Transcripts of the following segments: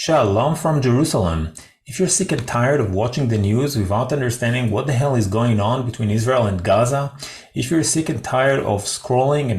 Shalom from Jerusalem. If you're sick and tired of watching the news without understanding what the hell is going on between Israel and Gaza, if you're sick and tired of scrolling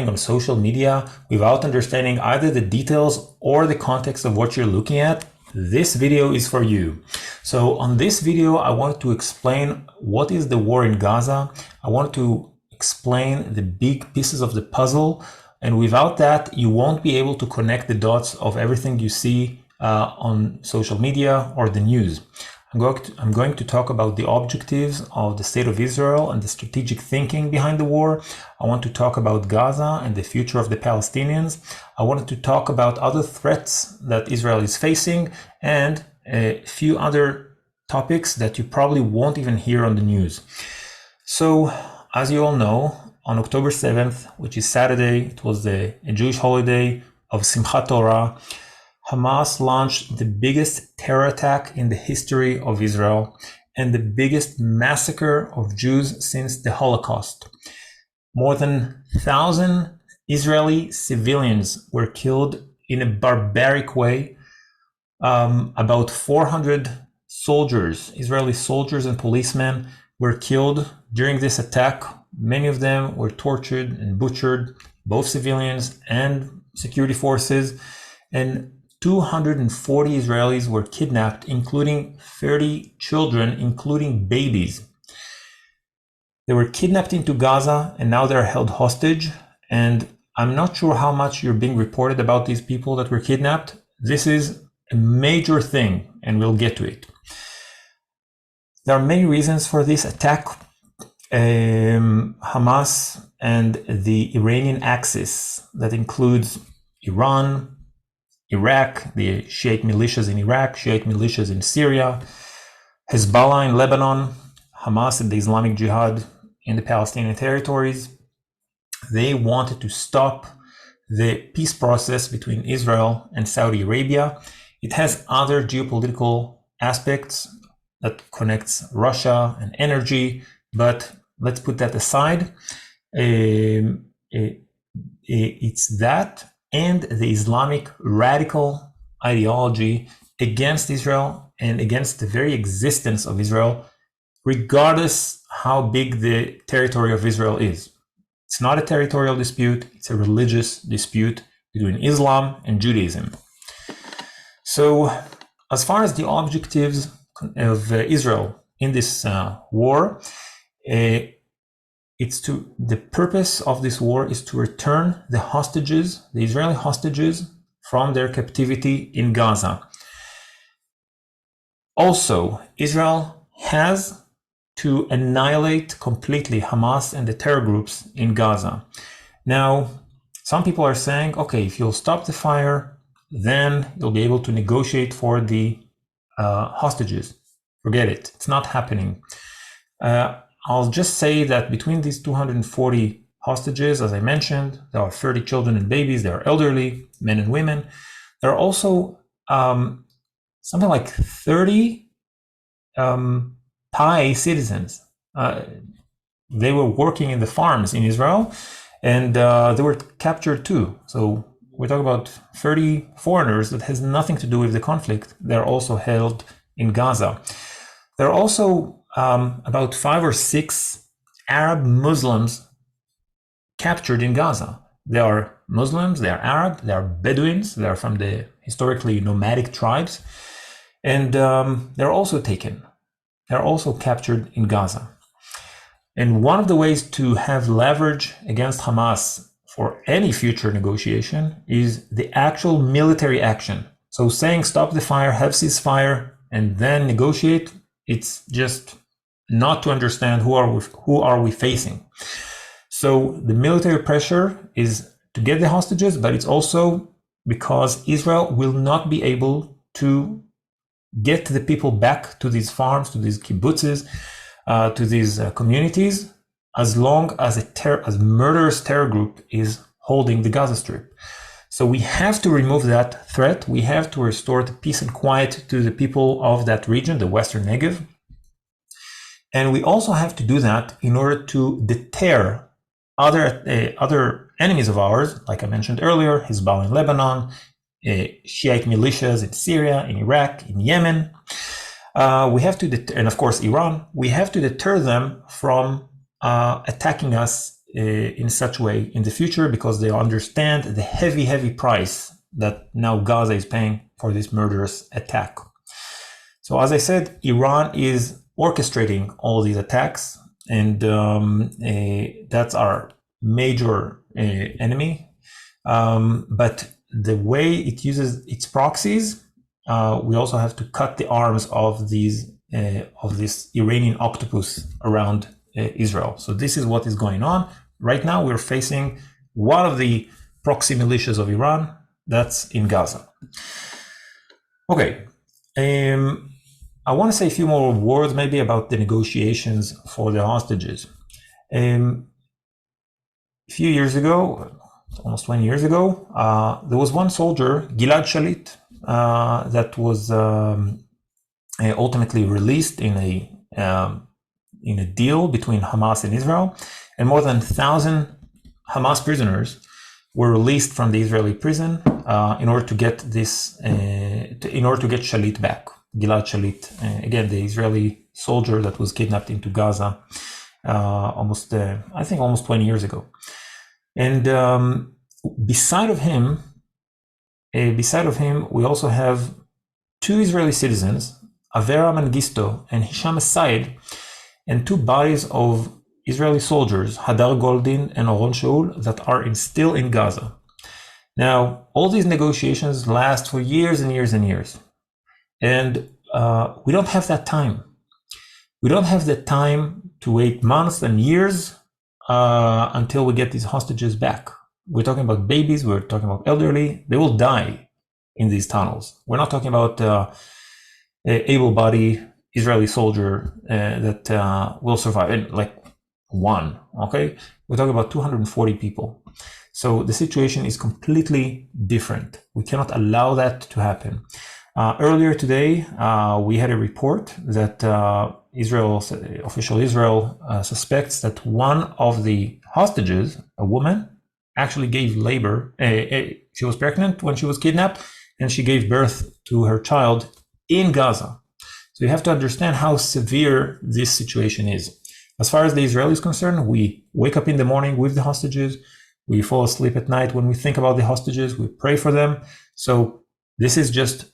on social media without understanding either the details or the context of what you're looking at, this video is for you. So on this video, I want to explain what is the war in Gaza. I want to explain the big pieces of the puzzle. And without that, you won't be able to connect the dots of everything you see on social media or the news. I'm going to talk about the objectives of the state of Israel and the strategic thinking behind the war. I want to talk about Gaza and the future of the Palestinians. I wanted to talk about other threats that Israel is facing and a few other topics that you probably won't even hear on the news. So, as you all know, on October 7th, which is Saturday, it was a Jewish holiday of Simchat Torah, Hamas launched the biggest terror attack in the history of Israel and the biggest massacre of Jews since the Holocaust. More than 1,000 Israeli civilians were killed in a barbaric way. About 400 soldiers, Israeli soldiers and policemen, were killed during this attack. Many of them were tortured and butchered, both civilians and security forces, and 240 Israelis were kidnapped, including 30 children, including babies. They were kidnapped into Gaza and now they're held hostage. And I'm not sure how much you're being reported about these people that were kidnapped. This is a major thing and we'll get to it. There are many reasons for this attack. Hamas and the Iranian axis that includes Iran, Iraq, the Shiite militias in Iraq, Shiite militias in Syria, Hezbollah in Lebanon, Hamas and the Islamic Jihad in the Palestinian territories. They wanted to stop the peace process between Israel and Saudi Arabia. It has other geopolitical aspects that connects Russia and energy, but let's put that aside. It's that and the Islamic radical ideology against Israel and against the very existence of Israel, regardless how big the territory of Israel is. It's not a territorial dispute, it's a religious dispute between Islam and Judaism. So, as far as the objectives of Israel in this war, the purpose of this war is to return the hostages, the Israeli hostages, from their captivity in Gaza. Also, Israel has to annihilate completely Hamas and the terror groups in Gaza. Now, some people are saying, okay, if you'll stop the fire, then you'll be able to negotiate for the hostages. Forget it, it's not happening. I'll just say that between these 240 hostages, as I mentioned, there are 30 children and babies, there are elderly, men and women. There are also something like 30 Thai citizens. They were working in the farms in Israel and they were captured too. So we're talking about 30 foreigners that has nothing to do with the conflict. They're also held in Gaza. There are also about 5 or 6 Arab Muslims captured in Gaza. They are Muslims, they are Arab, they are Bedouins, they are from the historically nomadic tribes, and they're also taken. They're also captured in Gaza. And one of the ways to have leverage against Hamas for any future negotiation is the actual military action. So saying stop the fire, have ceasefire, and then negotiate, it's just not to understand who are we facing. So the military pressure is to get the hostages, but it's also because Israel will not be able to get the people back to these farms, to these kibbutzes, to these communities, as long as a murderous terror group is holding the Gaza Strip. So we have to remove that threat. We have to restore the peace and quiet to the people of that region, the Western Negev. And we also have to do that in order to deter other enemies of ours, like I mentioned earlier, Hezbollah in Lebanon, Shiite militias in Syria, in Iraq, in Yemen. We have to, and of course Iran, we have to deter them from attacking us in such way in the future, because they understand the heavy price that now Gaza is paying for this murderous attack. So as I said, Iran is orchestrating all these attacks, and that's our major enemy. But the way it uses its proxies, we also have to cut the arms of this Iranian octopus around Israel. So this is what is going on. Right now, we're facing one of the proxy militias of Iran that's in Gaza. Okay. I want to say a few more words maybe about the negotiations for the hostages. A few years ago, almost 20 years ago, there was one soldier, Gilad Shalit, that was ultimately released in a deal between Hamas and Israel, and more than 1,000 Hamas prisoners were released from the Israeli prison in order to get Shalit back. Gilad Shalit, again, the Israeli soldier that was kidnapped into Gaza almost 20 years ago. And beside of him, we also have two Israeli citizens, Avera Mengistu and Hisham Said, and two bodies of Israeli soldiers, Hadar Goldin and Oron Shaul, that are still in Gaza. Now, all these negotiations last for years and years and years. And we don't have that time. We don't have the time to wait months and years until we get these hostages back. We're talking about babies, we're talking about elderly. They will die in these tunnels. We're not talking about able-bodied Israeli soldier that will survive, and like one, okay? We're talking about 240 people. So the situation is completely different. We cannot allow that to happen. Earlier today, we had a report that official Israel suspects that one of the hostages, a woman, actually gave labor. She was pregnant when she was kidnapped, and she gave birth to her child in Gaza. So you have to understand how severe this situation is. As far as the Israel is concerned, we wake up in the morning with the hostages. We fall asleep at night when we think about the hostages. We pray for them. So this is just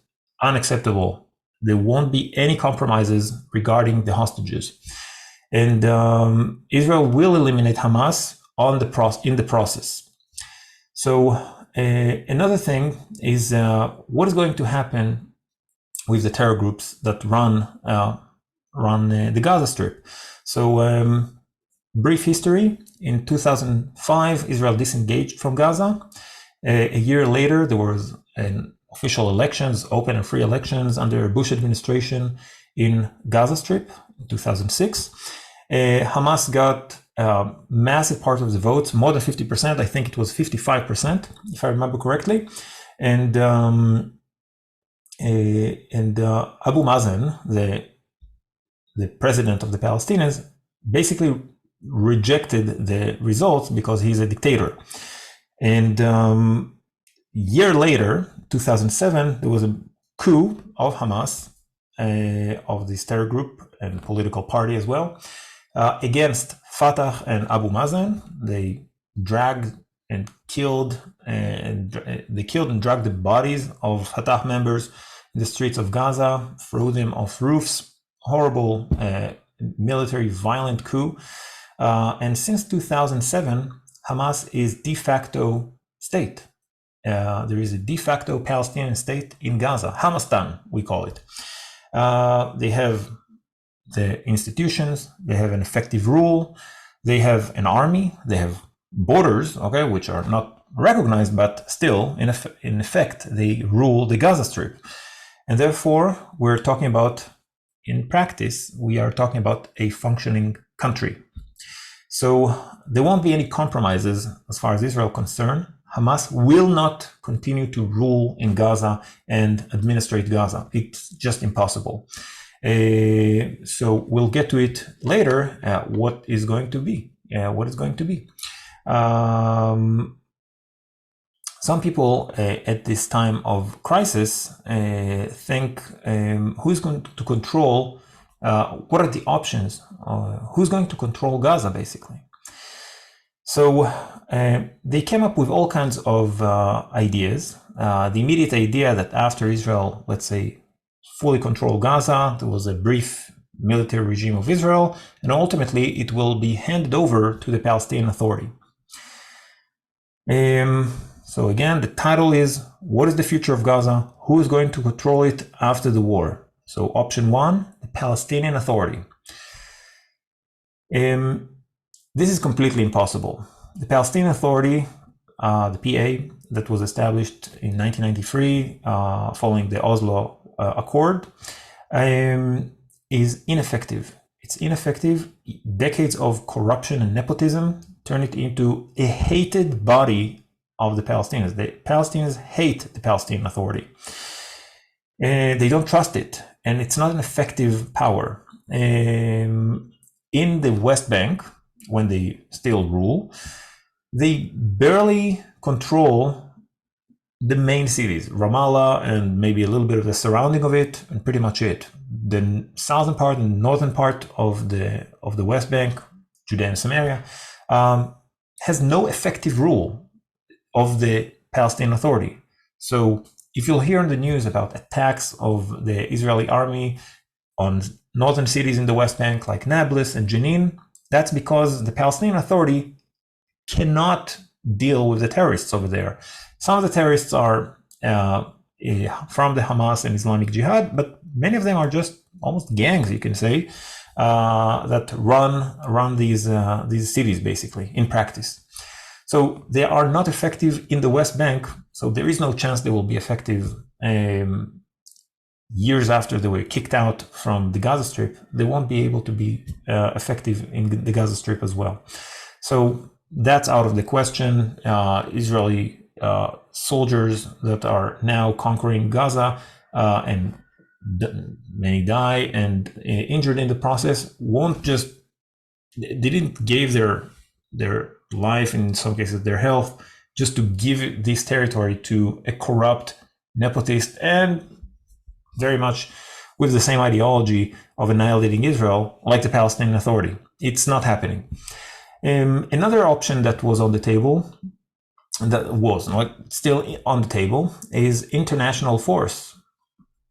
unacceptable. There won't be any compromises regarding the hostages. And Israel will eliminate Hamas in the process. So another thing is what is going to happen with the terror groups that run the Gaza Strip. So brief history: in 2005, Israel disengaged from Gaza. A year later, there was an official elections, open and free elections under Bush administration in Gaza Strip in 2006. Hamas got a massive part of the votes, more than 50%. I think it was 55%, if I remember correctly. And Abu Mazen, the president of the Palestinians, basically rejected the results because he's a dictator. And year later, 2007, there was a coup of Hamas, of this terror group and political party as well, against Fatah and Abu Mazen. They dragged and killed and dragged the bodies of Fatah members in the streets of Gaza, threw them off roofs. Horrible military violent coup. And since 2007, Hamas is de facto state. There is a de facto Palestinian state in Gaza, Hamastan, we call it. They have the institutions, they have an effective rule, they have an army, they have borders, okay, which are not recognized, but still, in effect, they rule the Gaza Strip. And therefore, we're talking about, in practice, we are talking about a functioning country. So there won't be any compromises as far as Israel is concerned. Hamas will not continue to rule in Gaza and administrate Gaza. It's just impossible. So we'll get to it later, what is going to be. Some people at this time of crisis think who's going to control, what are the options, who's going to control Gaza, basically. So they came up with all kinds of ideas. The immediate idea that after Israel, let's say, fully controlled Gaza, there was a brief military regime of Israel, and ultimately it will be handed over to the Palestinian Authority. So again, the title is, what is the future of Gaza? Who is going to control it after the war? So option one, the Palestinian Authority. This is completely impossible. The Palestinian Authority, the PA, that was established in 1993 following the Oslo Accord, is ineffective. It's ineffective. Decades of corruption and nepotism turn it into a hated body of the Palestinians. The Palestinians hate the Palestinian Authority. They don't trust it, and it's not an effective power. In the West Bank, when they still rule, they barely control the main cities, Ramallah and maybe a little bit of the surrounding of it, and pretty much it. The southern part and northern part of the West Bank, Judea and Samaria, has no effective rule of the Palestinian Authority. So if you'll hear in the news about attacks of the Israeli army on northern cities in the West Bank like Nablus and Jenin, that's because the Palestinian Authority cannot deal with the terrorists over there. Some of the terrorists are from the Hamas and Islamic Jihad, but many of them are just almost gangs, you can say, that run these cities basically in practice. So they are not effective in the West Bank. So there is no chance they will be effective years after they were kicked out from the Gaza Strip. They won't be able to be effective in the Gaza Strip as well. So that's out of the question. Israeli soldiers that are now conquering Gaza and many die and injured in the process they didn't give their life, in some cases their health, just to give this territory to a corrupt nepotist and very much with the same ideology of annihilating Israel, like the Palestinian Authority. It's not happening. Another option that was on the table, that was not still on the table, is international force.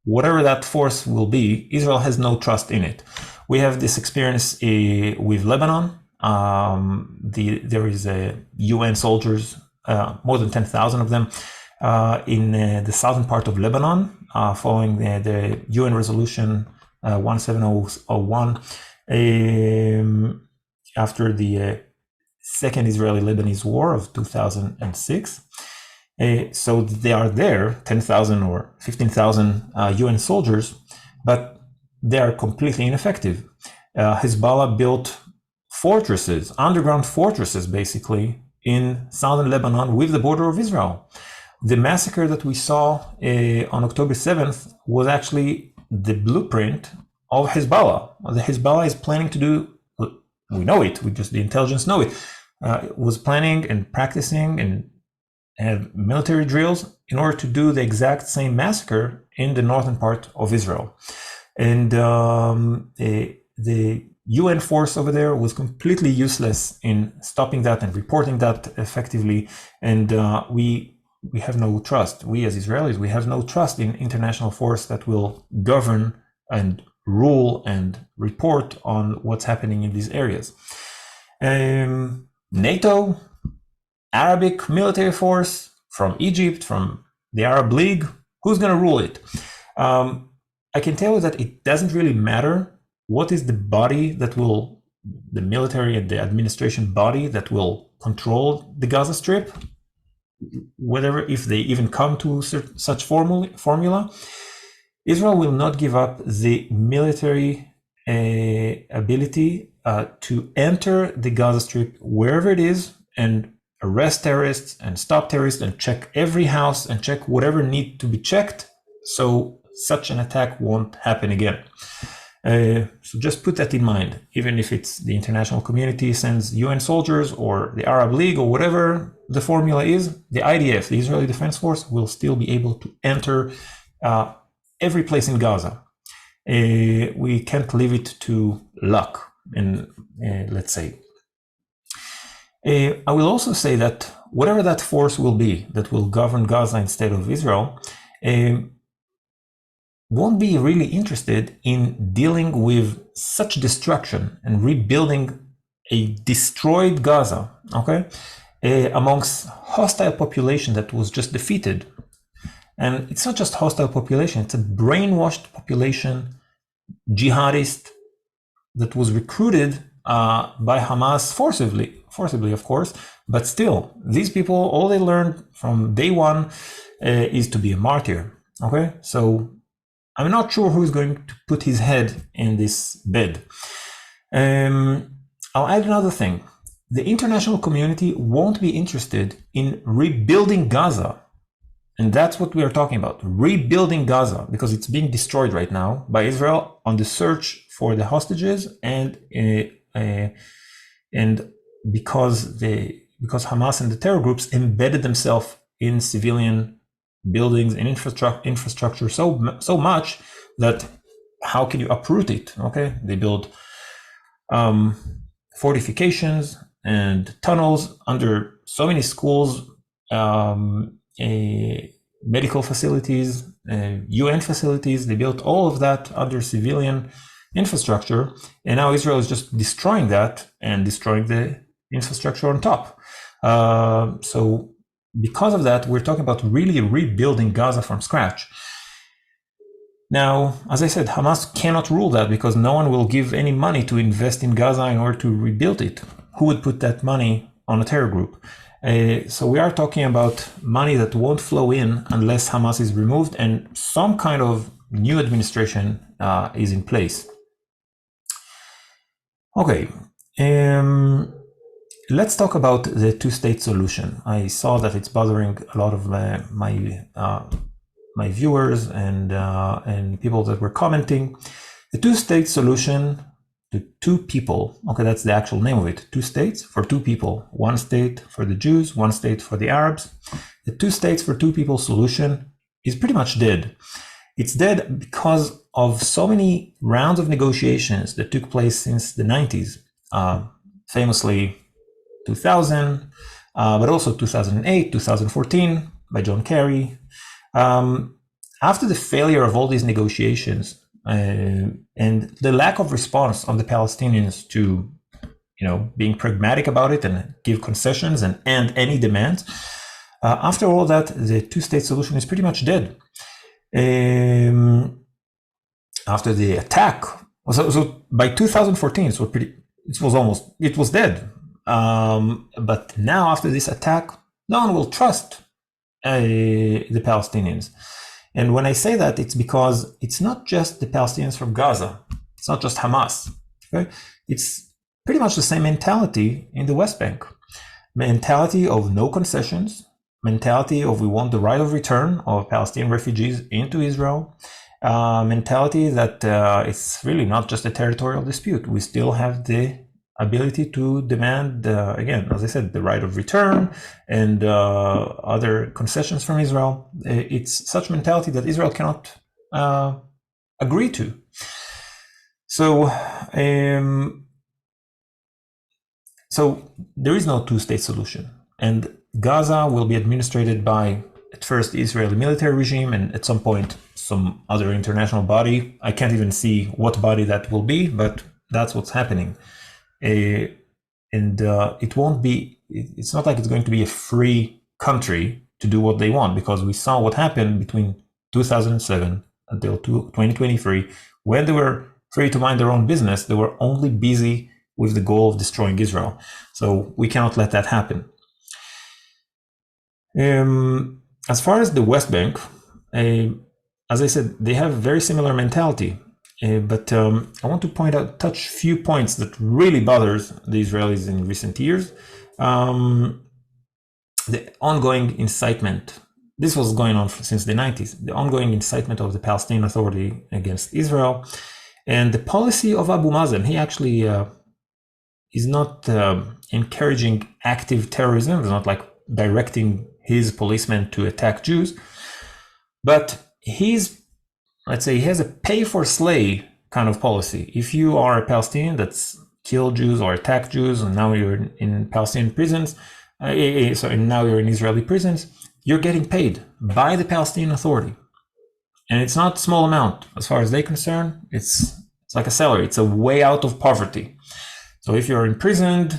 Whatever that force will be, Israel has no trust in it. We have this experience with Lebanon. There is UN soldiers, more than 10,000 of them, in the southern part of Lebanon, following the UN resolution 1701, after the second Israeli-Lebanese war of 2006. So they are there, 10,000 or 15,000 UN soldiers, but they are completely ineffective. Hezbollah built fortresses, underground fortresses, basically, in southern Lebanon with the border of Israel. The massacre that we saw on October 7th was actually the blueprint of Hezbollah. The Hezbollah is planning to do, we know it, the intelligence know it, was planning and practicing and have military drills in order to do the exact same massacre in the northern part of Israel. And the UN force over there was completely useless in stopping that and reporting that effectively. And we have no trust. We as Israelis, we have no trust in international force that will govern and rule and report on what's happening in these areas. NATO, Arabic military force from Egypt, from the Arab League, who's going to rule it? I can tell you that it doesn't really matter what is the body that will, the military and the administration body that will control the Gaza Strip, whether if they even come to such formula. Israel will not give up the military ability to enter the Gaza Strip wherever it is and arrest terrorists and stop terrorists and check every house and check whatever need to be checked, so such an attack won't happen again. So just put that in mind. Even if it's the international community sends UN soldiers or the Arab League or whatever the formula is, the IDF, the Israeli Defense Force, will still be able to enter every place in Gaza. We can't leave it to luck, and let's say. I will also say that whatever that force will be that will govern Gaza instead of Israel, won't be really interested in dealing with such destruction and rebuilding a destroyed Gaza, okay, amongst hostile population that was just defeated. And it's not just hostile population, it's a brainwashed population, jihadist, that was recruited by Hamas forcibly, of course, but still, these people, all they learned from day one is to be a martyr, okay? So I'm not sure who's going to put his head in this bed. I'll add another thing. The international community won't be interested in rebuilding Gaza. And that's what we are talking about, rebuilding Gaza, because it's being destroyed right now by Israel on the search for the hostages, and because Hamas and the terror groups embedded themselves in civilian buildings and infrastructure so much that how can you uproot it? Okay, they build fortifications and tunnels under so many schools, medical facilities, UN facilities. They built all of that under civilian infrastructure, and now Israel is just destroying that and destroying the infrastructure on top. So because of that, we're talking about really rebuilding Gaza from scratch. Now, as I said, Hamas cannot rule that because no one will give any money to invest in Gaza in order to rebuild it. Who would put that money on a terror group? So we are talking about money that won't flow in unless Hamas is removed and some kind of new administration is in place. Okay. Let's talk about the two-state solution. I saw that it's bothering a lot of my viewers and people that were commenting. The two-state solution, to two people, okay, that's the actual name of it, two states for two people, one state for the Jews, one state for the Arabs. The two states for two people solution is pretty much dead. It's dead because of so many rounds of negotiations that took place since the 90s, famously 2000, but also 2008, 2014 by John Kerry. After the failure of all these negotiations and the lack of response of the Palestinians to, being pragmatic about it and give concessions and any demands, after all that, the two-state solution is pretty much dead. After the attack, so by 2014, it was dead. But now after this attack, no one will trust the Palestinians. And when I say that, it's because it's not just the Palestinians from Gaza. It's not just Hamas. Okay? It's pretty much the same mentality in the West Bank. Mentality of no concessions, mentality of we want the right of return of Palestinian refugees into Israel, mentality that it's really not just a territorial dispute. We still have the ability to demand, again, as I said, the right of return and other concessions from Israel. It's such mentality that Israel cannot agree to. So, so there is no two-state solution. And Gaza will be administered by, at first, the Israeli military regime, and at some point, some other international body. I can't even see what body that will be, but that's what's happening. It won't be, it's not like it's going to be a free country to do what they want, because we saw what happened between 2007 until 2023. When they were free to mind their own business, they were only busy with the goal of destroying Israel. So we cannot let that happen. As far as the West Bank, as I said, they have a very similar mentality. But I want to touch a few points that really bothers the Israelis in recent years. The ongoing incitement, this was going on since the 90s, the ongoing incitement of the Palestinian Authority against Israel. And the policy of Abu Mazen, he actually is not encouraging active terrorism. It's not like directing his policemen to attack Jews, but let's say he has a pay for slay kind of policy. If you are a Palestinian that's killed Jews or attacked Jews, and now you're in Palestinian prisons, and now you're in Israeli prisons, you're getting paid by the Palestinian Authority. And it's not a small amount. As far as they're concerned, it's like a salary. It's a way out of poverty. So if you're imprisoned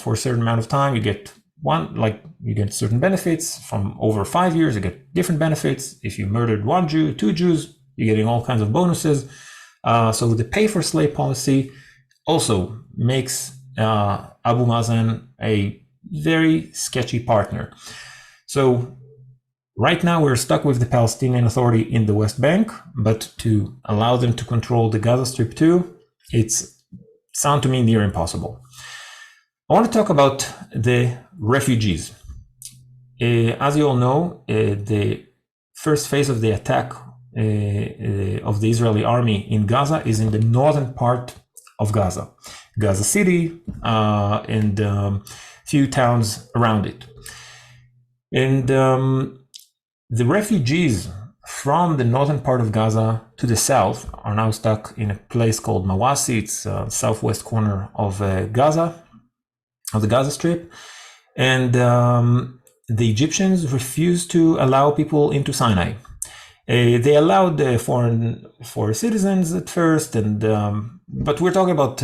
for a certain amount of time, you get certain benefits. From over 5 years, you get different benefits. If you murdered 1 Jew, 2 Jews, you're getting all kinds of bonuses. So the pay for slay policy also makes Abu Mazen a very sketchy partner. So right now we're stuck with the Palestinian Authority in the West Bank, but to allow them to control the Gaza Strip too, it's sound to me near impossible. I want to talk about the refugees. As you all know, the first phase of the attack of the Israeli army in Gaza is in the northern part of Gaza, Gaza City, and few towns around it. And the refugees from the northern part of Gaza to the south are now stuck in a place called Mawasi. It's southwest corner of Gaza, of the Gaza Strip. And the Egyptians refused to allow people into Sinai. They allowed foreign citizens at first, but we're talking about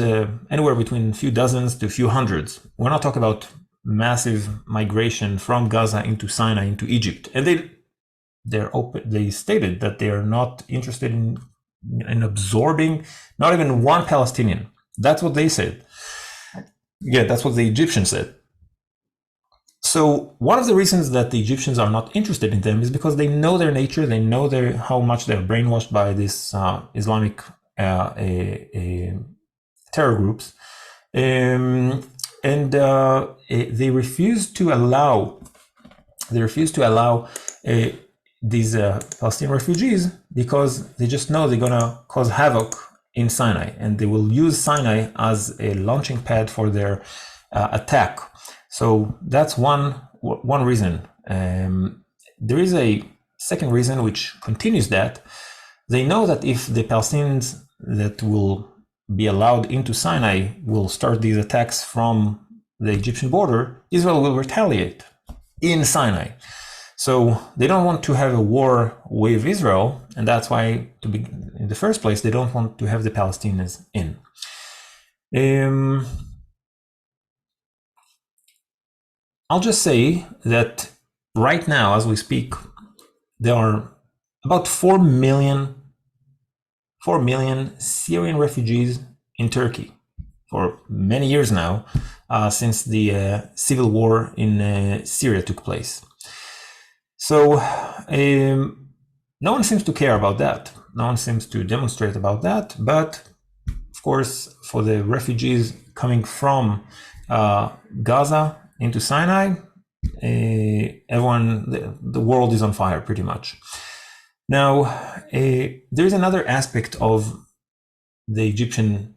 anywhere between a few dozens to a few hundreds. We're not talking about massive migration from Gaza into Sinai, into Egypt. And they stated that they are not interested in absorbing not even one Palestinian. That's what they said. Yeah, that's what the Egyptians said. So one of the reasons that the Egyptians are not interested in them is because they know their nature. They know how much they're brainwashed by this Islamic terror groups, and they refuse to allow these Palestinian refugees because they just know they're gonna cause havoc in Sinai, and they will use Sinai as a launching pad for their attack. So that's one reason. There is a second reason which continues that. They know that if the Palestinians that will be allowed into Sinai will start these attacks from the Egyptian border, Israel will retaliate in Sinai. So they don't want to have a war with Israel, and that's why, in the first place, they don't want to have the Palestinians in. I'll just say that right now, as we speak, there are about 4 million Syrian refugees in Turkey for many years now, since the civil war in Syria took place. So no one seems to care about that. No one seems to demonstrate about that. But of course, for the refugees coming from Gaza into Sinai, the world is on fire pretty much. Now, there's another aspect of the Egyptian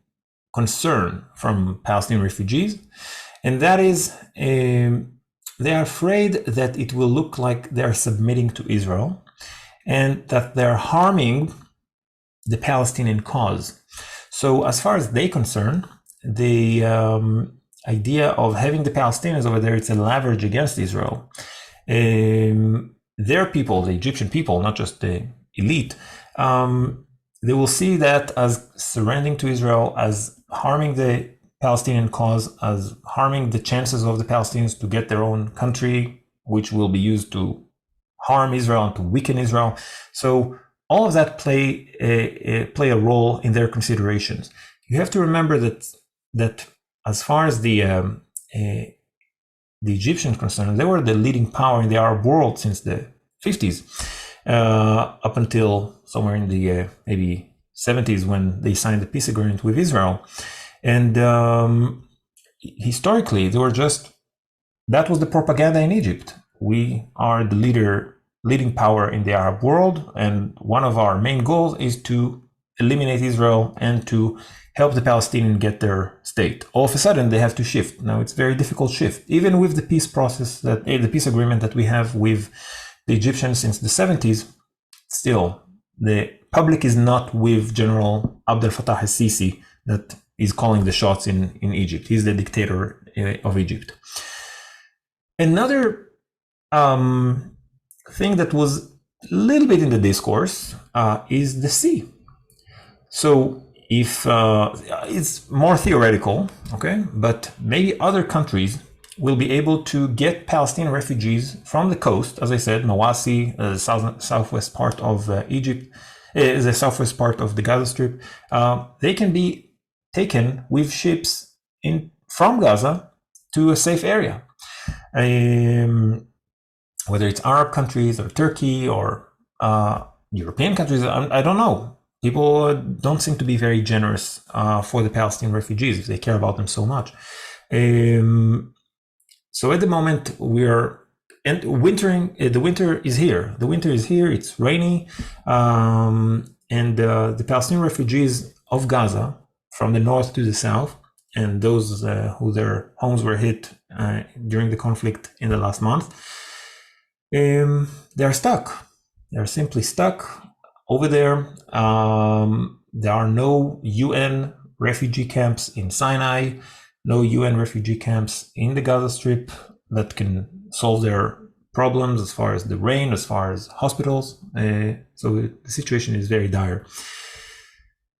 concern from Palestinian refugees, and that is they are afraid that it will look like they're submitting to Israel and that they're harming the Palestinian cause. So as far as they're concerned, the idea of having the Palestinians over there, it's a leverage against Israel. Their people, the Egyptian people, not just the elite, they will see that as surrendering to Israel, as harming the Palestinian cause, as harming the chances of the Palestinians to get their own country, which will be used to harm Israel and to weaken Israel. So all of that play a role in their considerations. You have to remember that as far as the Egyptians concerned, they were the leading power in the Arab world since the 50s, up until somewhere in the maybe 70s when they signed the peace agreement with Israel. And historically, that was the propaganda in Egypt. We are the leading power in the Arab world, and one of our main goals is to eliminate Israel and to help the Palestinians get their state. All of a sudden, they have to shift. Now, it's a very difficult shift, even with the peace process, that the peace agreement that we have with the Egyptians since the 70s. Still, the public is not with General Abdel Fattah al-Sisi that is calling the shots in Egypt. He's the dictator of Egypt. Another thing that was a little bit in the discourse is the sea. So if it's more theoretical, okay, but maybe other countries will be able to get Palestinian refugees from the coast, as I said, Mawasi, southwest part of Egypt, the southwest part of the Gaza Strip. They can be taken with ships from Gaza to a safe area. Whether it's Arab countries or Turkey or European countries, I don't know. People don't seem to be very generous for the Palestinian refugees if they care about them so much. So at the moment the winter is here. The winter is here. It's rainy, and the Palestinian refugees of Gaza, from the north to the south, and those who their homes were hit during the conflict in the last month, they're stuck. They're simply stuck over there. There are no UN refugee camps in Sinai, no UN refugee camps in the Gaza Strip that can solve their problems as far as the rain, as far as hospitals. So the situation is very dire.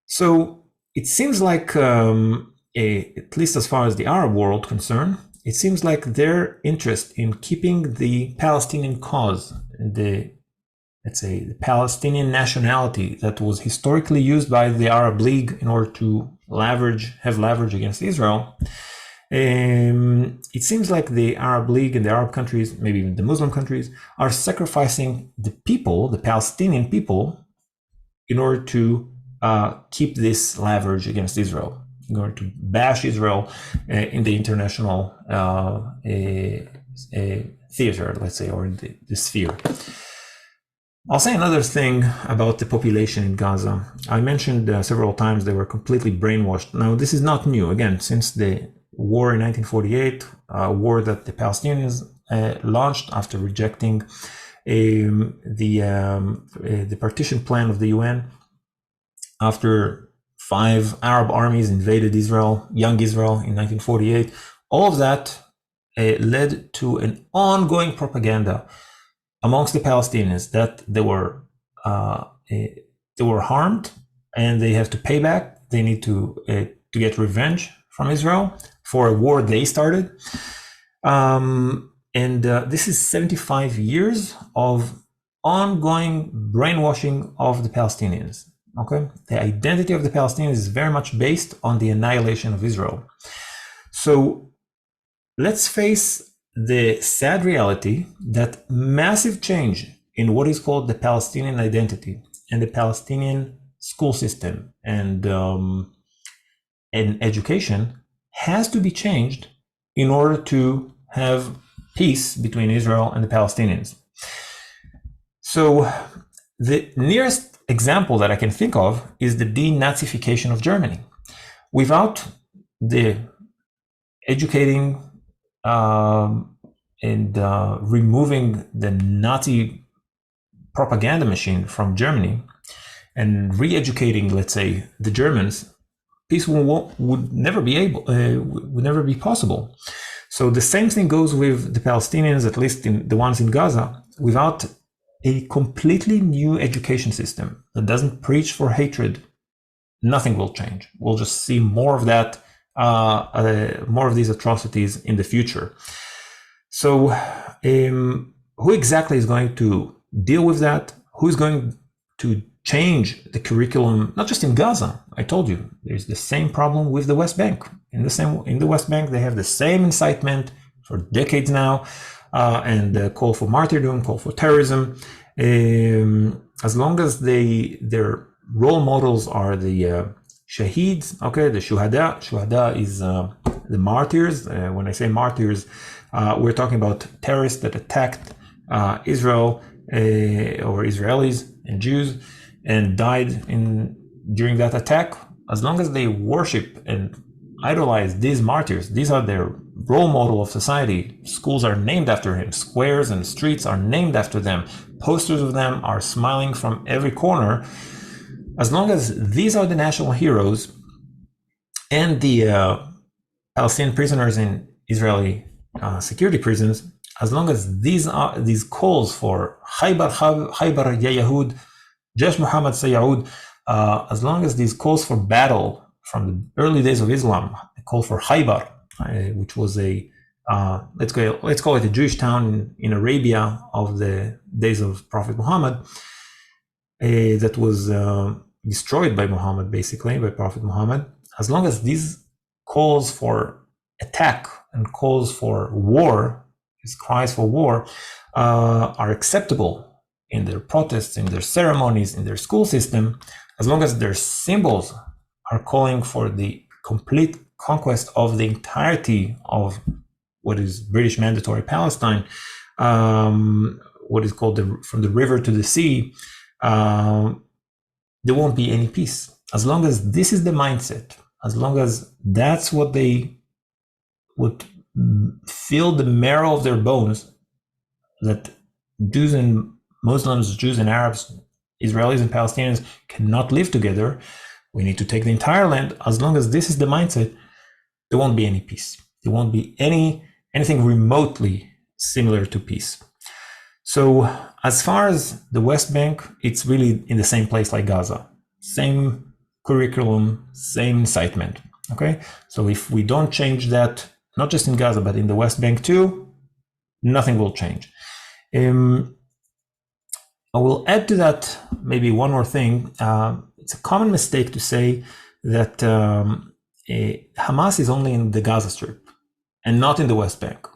So it seems like, at least as far as the Arab world concerned, it seems like their interest in keeping the Palestinian cause, let's say the Palestinian nationality that was historically used by the Arab League in order to have leverage against Israel. It seems like the Arab League and the Arab countries, maybe even the Muslim countries, are sacrificing the people, the Palestinian people, in order to keep this leverage against Israel, in order to bash Israel in the international theater, let's say, or in the sphere. I'll say another thing about the population in Gaza. I mentioned several times they were completely brainwashed. Now, this is not new. Again, since the war in 1948, a war that the Palestinians launched after rejecting the partition plan of the UN, after 5 Arab armies invaded Israel, young Israel, in 1948. All of that led to an ongoing propaganda amongst the Palestinians that they were harmed and they have to pay back. They need to get revenge from Israel for a war they started. This is 75 years of ongoing brainwashing of the Palestinians. Okay, the identity of the Palestinians is very much based on the annihilation of Israel. So let's face the sad reality that massive change in what is called the Palestinian identity and the Palestinian school system and education has to be changed in order to have peace between Israel and the Palestinians. So the nearest example that I can think of is the De-Nazification of Germany. Without the educating and removing the Nazi propaganda machine from Germany and re-educating, let's say, the Germans, peace would never be possible. So the same thing goes with the Palestinians, at least in the ones in Gaza. Without a completely new education system that doesn't preach for hatred, nothing will change. We'll just see more of that, more of these atrocities in the future. So who exactly is going to deal with that? Who's going to change the curriculum, not just in Gaza? I told you, there's the same problem with the West Bank. In the West Bank, they have the same incitement for decades now, and call for martyrdom, call for terrorism. As long as their role models are the shaheeds, okay, the shuhada. Shuhada is the martyrs. When I say martyrs, we're talking about terrorists that attacked Israel or Israelis and Jews and died in during that attack, as long as they worship and idolize these martyrs, these are their role model of society. Schools are named after him. Squares and streets are named after them. Posters of them are smiling from every corner. As long as these are the national heroes and the Palestinian prisoners in Israeli security prisons, as long as these calls for Khaybar Ya Yahud, Jesh Muhammad Sayyid, as long as these calls for battle from the early days of Islam, a call for Khaybar, which was a let's call it a Jewish town in Arabia of the days of Prophet Muhammad, that was destroyed by Muhammad, basically by Prophet Muhammad. As long as these calls for attack and calls for war, these cries for war, are acceptable in their protests, in their ceremonies, in their school system, as long as their symbols are calling for the complete conquest of the entirety of what is British Mandatory Palestine, what is called from the river to the sea, there won't be any peace. As long as this is the mindset, as long as that's what they would feel the marrow of their bones, that Jews and Muslims, Jews and Arabs, Israelis and Palestinians cannot live together, we need to take the entire land. As long as this is the mindset, there won't be any peace. There won't be anything remotely similar to peace. So as far as the West Bank, it's really in the same place like Gaza. Same curriculum, same incitement. Okay, so if we don't change that, not just in Gaza, but in the West Bank too, nothing will change. I will add to that maybe one more thing. It's a common mistake to say that Hamas is only in the Gaza Strip and not in the West Bank,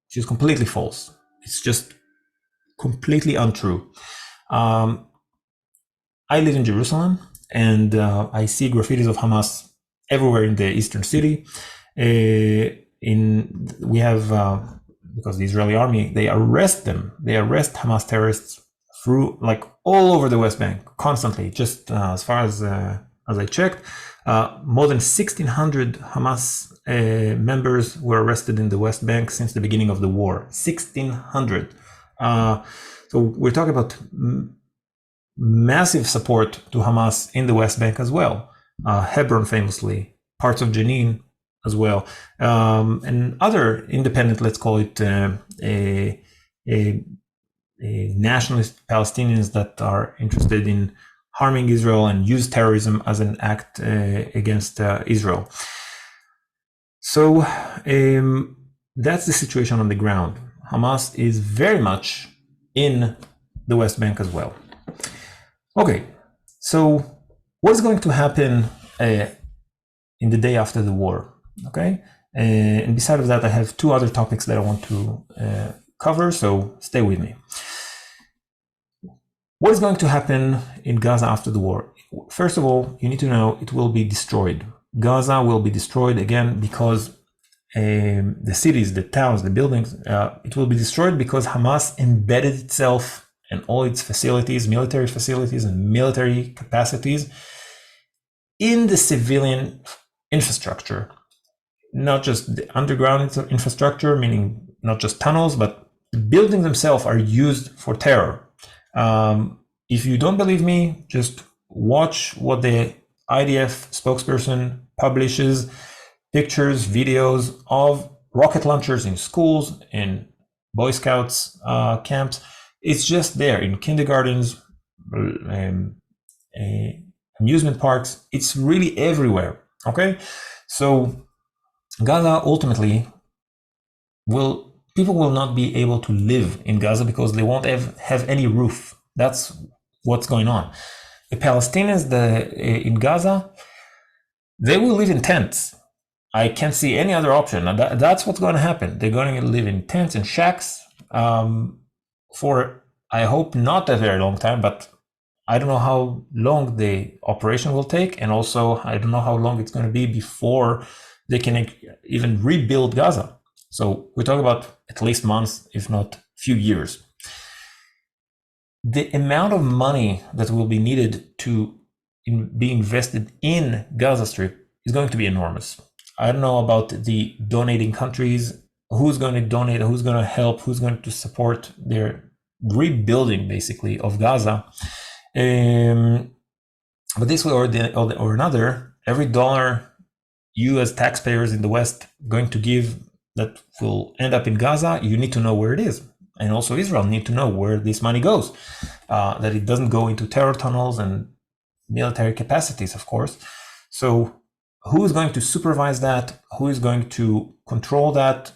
which is completely false. It's just completely untrue. I live in Jerusalem, and I see graffitis of Hamas everywhere in the eastern city. We have, because the Israeli army, they arrest Hamas terrorists through, like, all over the West Bank constantly. Just as far as I checked, more than 1,600 Hamas members were arrested in the West Bank since the beginning of the war. 1,600. So we're talking about massive support to Hamas in the West Bank as well. Hebron, famously, parts of Jenin as well, and other independent, let's call it, nationalist Palestinians that are interested in harming Israel and use terrorism as an act against Israel. So that's the situation on the ground. Hamas is very much in the West Bank as well. Okay, so what is going to happen in the day after the war? Okay, and beside of that, I have two other topics that I want to cover, so stay with me. What is going to happen in Gaza after the war? First of all, you need to know it will be destroyed. Gaza will be destroyed again because the cities, the towns, the buildings, it will be destroyed because Hamas embedded itself and all its facilities, military facilities and military capacities in the civilian infrastructure. Not just the underground infrastructure, meaning not just tunnels, but the buildings themselves are used for terror. If you don't believe me, just watch what the IDF spokesperson publishes, pictures, videos of rocket launchers in schools, in Boy Scouts camps. It's just there in kindergartens, amusement parks. It's really everywhere. Okay, so Gaza ultimately people will not be able to live in Gaza because they won't have any roof. That's what's going on. The Palestinians in Gaza, they will live in tents. I can't see any other option. That's what's going to happen. They're going to live in tents and shacks for, I hope, not a very long time, but I don't know how long the operation will take. And also, I don't know how long it's going to be before they can even rebuild Gaza. So we're talking about at least months, if not few years. The amount of money that will be needed to be invested in Gaza Strip is going to be enormous. I don't know about the donating countries, who's going to donate, who's going to help, who's going to support their rebuilding, basically, of Gaza. But this way or another, every dollar you as taxpayers in the West going to give that will end up in Gaza, you need to know where it is. And also Israel need to know where this money goes, that it doesn't go into terror tunnels and military capacities, of course. So who is going to supervise that? Who is going to control that,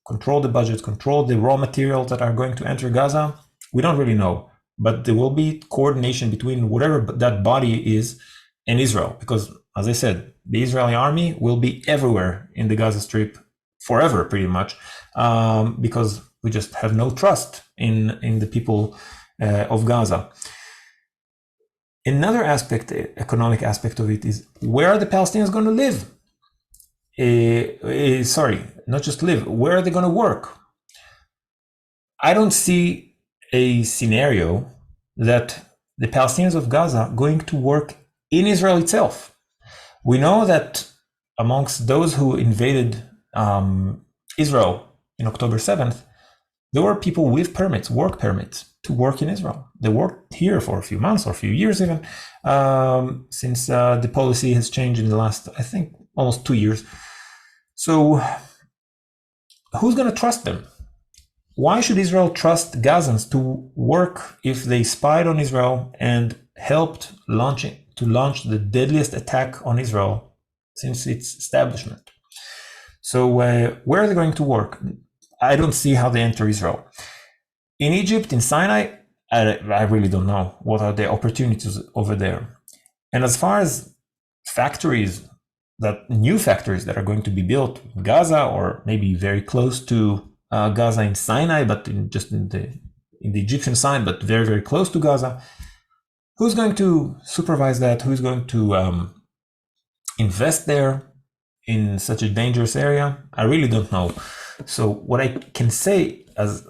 control the budget, control the raw materials that are going to enter Gaza? We don't really know, but there will be coordination between whatever that body is and Israel, because as I said, the Israeli army will be everywhere in the Gaza Strip forever, pretty much, because we just have no trust in the people of Gaza. Another aspect, economic aspect of it, is where are the Palestinians going to live? Sorry, not just live, where are they going to work? I don't see a scenario that the Palestinians of Gaza are going to work in Israel itself. We know that amongst those who invaded Israel in October 7th, there were people with permits, work permits, to work in Israel. They worked here for a few months or a few years even, since the policy has changed in the last, I think, almost 2 years. So who's going to trust them? Why should Israel trust Gazans to work if they spied on Israel and helped launch the deadliest attack on Israel since its establishment? So where are they going to work? I don't see how they enter Israel. In Egypt, in Sinai, I really don't know what are the opportunities over there. And as far as new factories that are going to be built in Gaza, or maybe very close to Gaza in Sinai, but just in the Egyptian side, but very, very close to Gaza, who's going to supervise that? Who's going to invest there in such a dangerous area? I really don't know. So what I can say as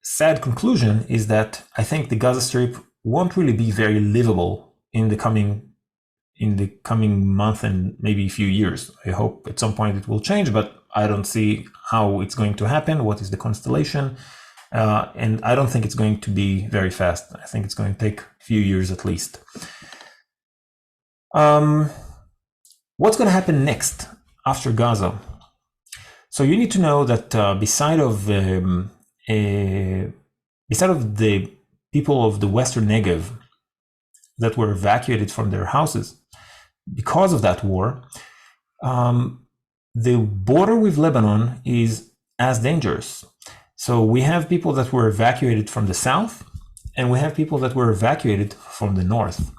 sad conclusion is that I think the Gaza Strip won't really be very livable in the coming month and maybe a few years. I hope at some point it will change, but I don't see how it's going to happen. What is the constellation? And I don't think it's going to be very fast. I think it's going to take a few years at least. What's going to happen next after Gaza? So you need to know that beside of the people of the Western Negev that were evacuated from their houses because of that war, the border with Lebanon is as dangerous. So we have people that were evacuated from the south, and we have people that were evacuated from the north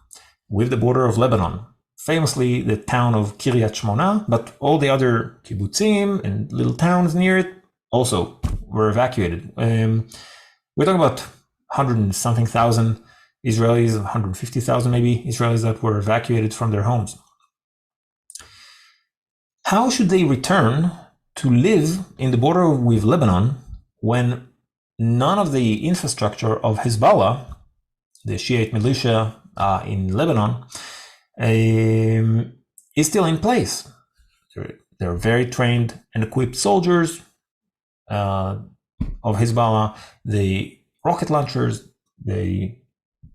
with the border of Lebanon. Famously, the town of Kiryat Shmona, but all the other kibbutzim and little towns near it also were evacuated. We're talking about 100 and something thousand Israelis, 150,000 maybe Israelis that were evacuated from their homes. How should they return to live in the border with Lebanon when none of the infrastructure of Hezbollah, the Shiite militia in Lebanon, is still in place? They're very trained and equipped soldiers of Hezbollah, the rocket launchers, the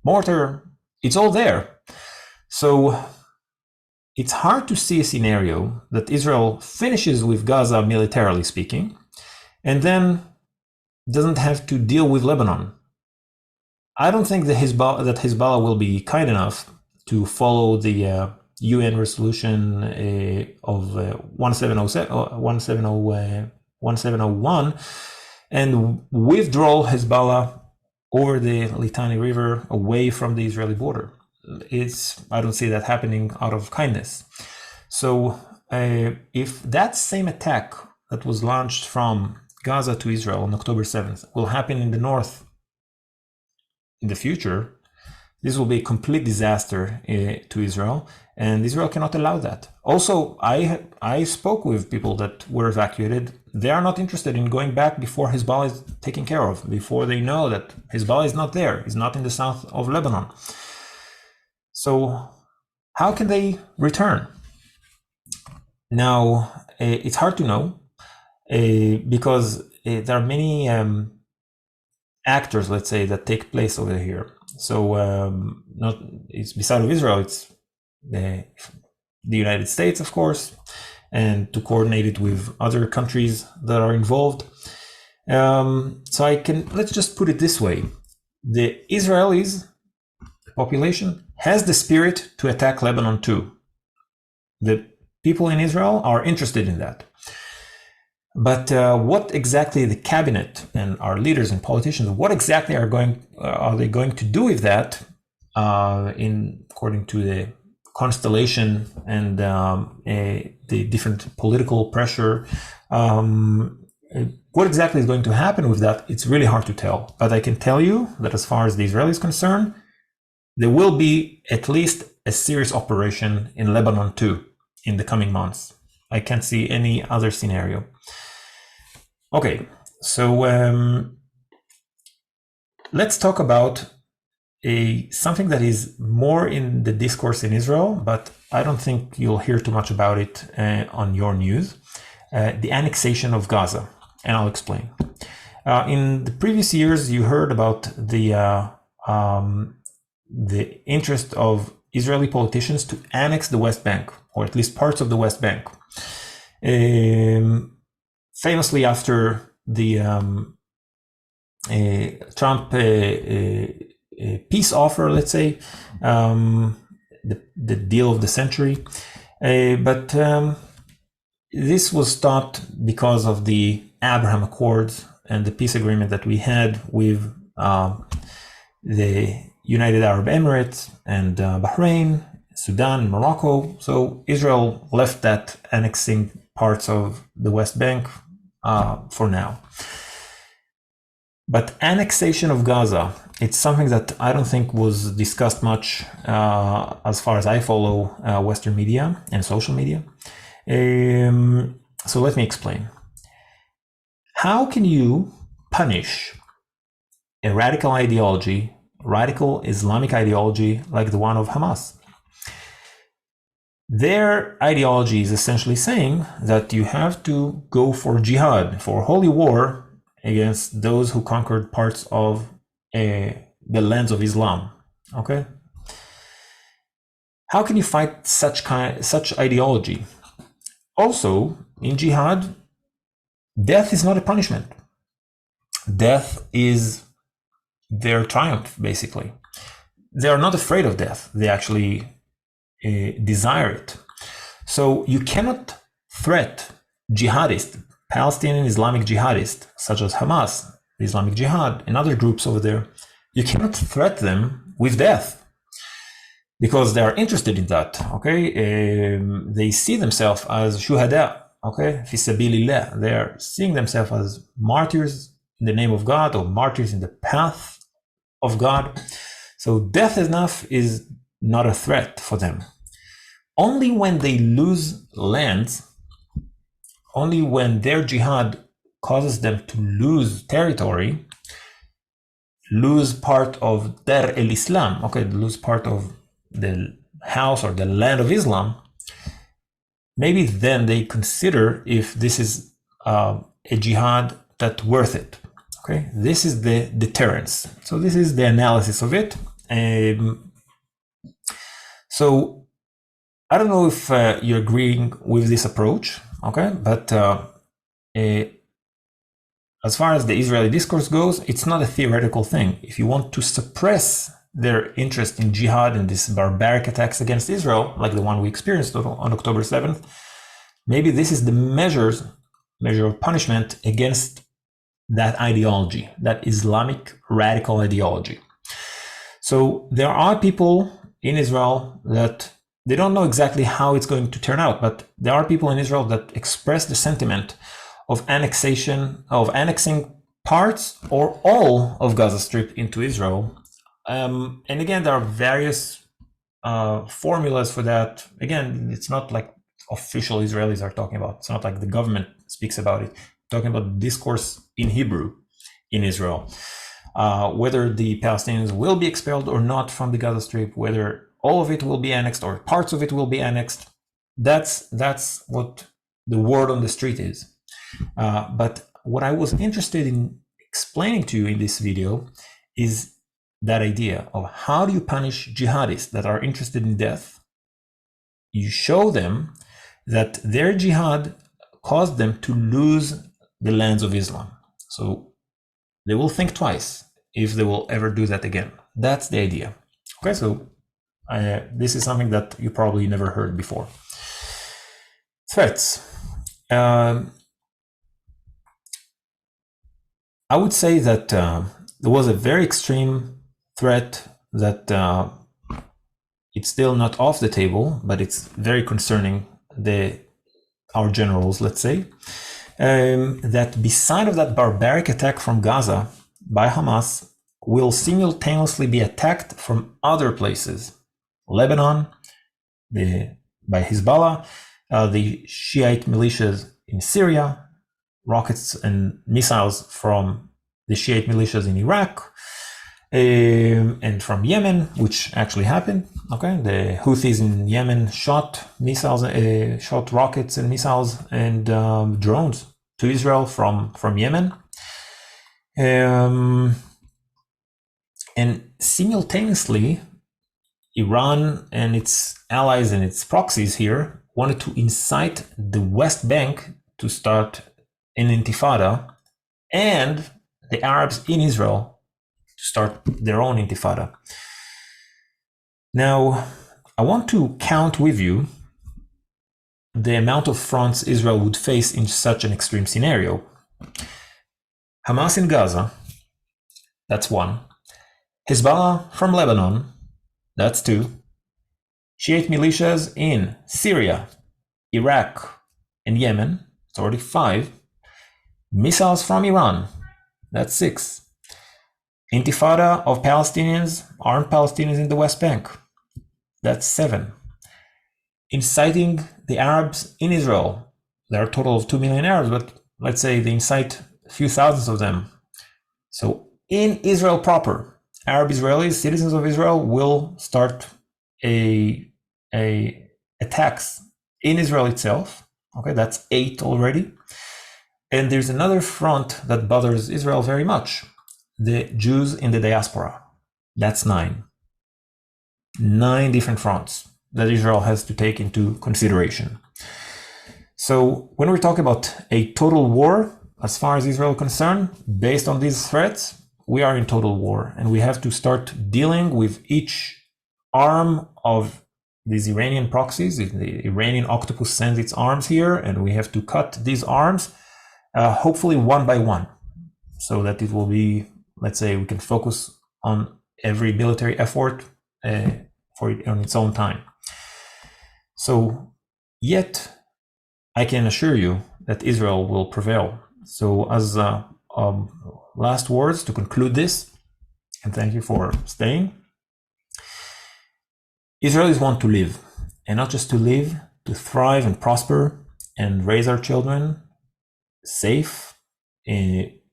mortar, it's all there. So it's hard to see a scenario that Israel finishes with Gaza militarily speaking, and then doesn't have to deal with Lebanon. I don't think that Hezbollah will be kind enough to follow the UN resolution of 1701 and withdraw Hezbollah over the Litani River away from the Israeli border. I don't see that happening out of kindness. So if that same attack that was launched from Gaza to Israel on October 7th will happen in the north in the future, this will be a complete disaster to Israel, and Israel cannot allow that. Also, I spoke with people that were evacuated. They are not interested in going back before Hezbollah is taken care of, before they know that Hezbollah is not there, is not in the south of Lebanon. So how can they return? Now, it's hard to know because there are many actors, let's say, that take place over here. So not it's beside of Israel, it's the United States, of course, and to coordinate it with other countries that are involved. So let's just put it this way. The Israelis, the population, has the spirit to attack Lebanon too. The people in Israel are interested in that. But what exactly the cabinet and our leaders and politicians, what exactly are they going to do with that, according to the constellation and the different political pressure, what exactly is going to happen with that? It's really hard to tell. But I can tell you that as far as the Israelis are concerned, there will be at least a serious operation in Lebanon too in the coming months. I can't see any other scenario. Okay, so let's talk about something that is more in the discourse in Israel, but I don't think you'll hear too much about it on your news, the annexation of Gaza, and I'll explain. In the previous years, you heard about the interest of Israeli politicians to annex the West Bank, or at least parts of the West Bank. Famously, after the Trump peace offer, let's say, the deal of the century, but this was stopped because of the Abraham Accords and the peace agreement that we had with the United Arab Emirates and Bahrain, Sudan, and Morocco. So Israel left that annexing parts of the West Bank for now. But annexation of Gaza, it's something that I don't think was discussed much as far as I follow Western media and social media. So let me explain. How can you punish a radical ideology, radical Islamic ideology like the one of Hamas? Their ideology is essentially saying that you have to go for jihad, for holy war against those who conquered parts of the lands of Islam. Okay? How can you fight such ideology? Also, in jihad, death is not a punishment. Death is their triumph, basically. They are not afraid of death. They actually desire it. So you cannot threat jihadists, Palestinian Islamic jihadists, such as Hamas, the Islamic Jihad, and other groups over there. You cannot threat them with death because they are interested in that. Okay, they see themselves as shuhada. Okay, fi sabilillah. They are seeing themselves as martyrs in the name of God or martyrs in the path of God. So death enough is not a threat for them. Only when they lose lands, only when their jihad causes them to lose territory, lose part of Dar el-Islam, okay, lose part of the house or the land of Islam, maybe then they consider if this is a jihad that's worth it. Okay, this is the deterrence. So this is the analysis of it. So I don't know if you're agreeing with this approach, okay? But as far as the Israeli discourse goes, it's not a theoretical thing. If you want to suppress their interest in jihad and these barbaric attacks against Israel, like the one we experienced on October 7th, maybe this is the measure of punishment against that ideology, that Islamic radical ideology. So there are people in Israel that they don't know exactly how it's going to turn out, but there are people in Israel that express the sentiment of annexation, of annexing parts or all of Gaza Strip into Israel. And again, there are various formulas for that. Again, it's not like official Israelis are talking about. It's not like the government speaks about it. We're talking about discourse in Hebrew in Israel. Whether the Palestinians will be expelled or not from the Gaza Strip, whether all of it will be annexed or parts of it will be annexed. That's what the word on the street is. But what I was interested in explaining to you in this video is that idea of how do you punish jihadists that are interested in death. You show them that their jihad caused them to lose the lands of Islam. So they will think twice if they will ever do that again. That's the idea. Okay, so this is something that you probably never heard before. Threats. I would say that there was a very extreme threat that it's still not off the table, but it's very concerning our generals, let's say, that beside of that barbaric attack from Gaza by Hamas will simultaneously be attacked from other places. Lebanon, by Hezbollah, the Shiite militias in Syria, rockets and missiles from the Shiite militias in Iraq, and from Yemen, which actually happened. Okay, the Houthis in Yemen shot missiles, shot rockets and missiles and drones to Israel from Yemen, and simultaneously, Iran and its allies and its proxies here wanted to incite the West Bank to start an intifada, and the Arabs in Israel to start their own intifada. Now, I want to count with you the amount of fronts Israel would face in such an extreme scenario. Hamas in Gaza, that's one. Hezbollah from Lebanon, that's two. Shiite militias in Syria, Iraq, and Yemen, it's already five. Missiles from Iran, that's six. Intifada of Palestinians, armed Palestinians in the West Bank, that's seven. Inciting the Arabs in Israel, there are a total of 2 million Arabs, but let's say they incite a few thousands of them. So in Israel proper, Arab Israelis, citizens of Israel, will start attacks in Israel itself. Okay, that's 8 already. And there's another front that bothers Israel very much, the Jews in the diaspora. That's 9. 9 different fronts that Israel has to take into consideration. So when we talk about a total war, as far as Israel is concerned, based on these threats, we are in total war, and we have to start dealing with each arm of these Iranian proxies. The Iranian octopus sends its arms here, and we have to cut these arms, hopefully one by one, so that it will be, let's say, we can focus on every military effort for it on its own time. So, yet, I can assure you that Israel will prevail. So, as last words to conclude this, and thank you for staying. Israelis want to live, and not just to live, to thrive and prosper and raise our children safe,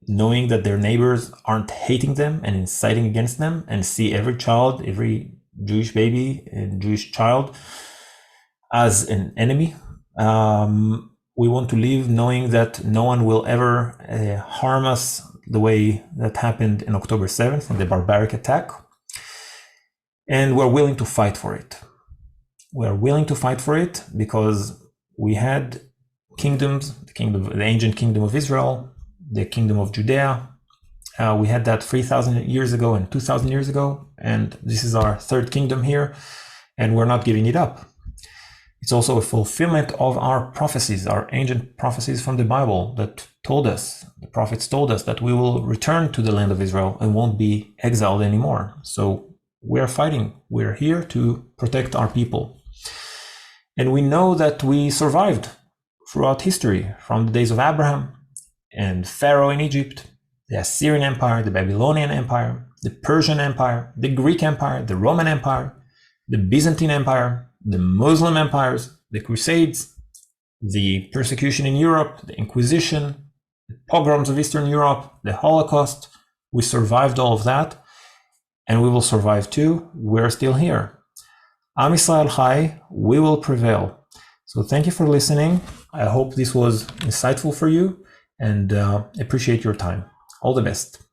knowing that their neighbors aren't hating them and inciting against them, and see every child, every Jewish baby and Jewish child as an enemy. We want to live knowing that no one will ever harm us the way that happened in October 7th in the barbaric attack. And we're willing to fight for it. We're willing to fight for it because we had kingdoms, the ancient kingdom of Israel, the kingdom of Judea. We had that 3,000 years ago and 2,000 years ago. And this is our third kingdom here. And we're not giving it up. It's also a fulfillment of our prophecies, our ancient prophecies from the Bible that told us, the prophets told us that we will return to the land of Israel and won't be exiled anymore. So we are fighting. We're here to protect our people. And we know that we survived throughout history, from the days of Abraham and Pharaoh in Egypt, the Assyrian Empire, the Babylonian Empire, the Persian Empire, the Greek Empire, the Roman Empire, the Byzantine Empire, the Muslim empires, the Crusades, the persecution in Europe, the Inquisition, the pogroms of Eastern Europe, the Holocaust. We survived all of that, and we will survive too. We're still here. Am Yisrael Chai, we will prevail. So thank you for listening. I hope this was insightful for you and appreciate your time. All the best.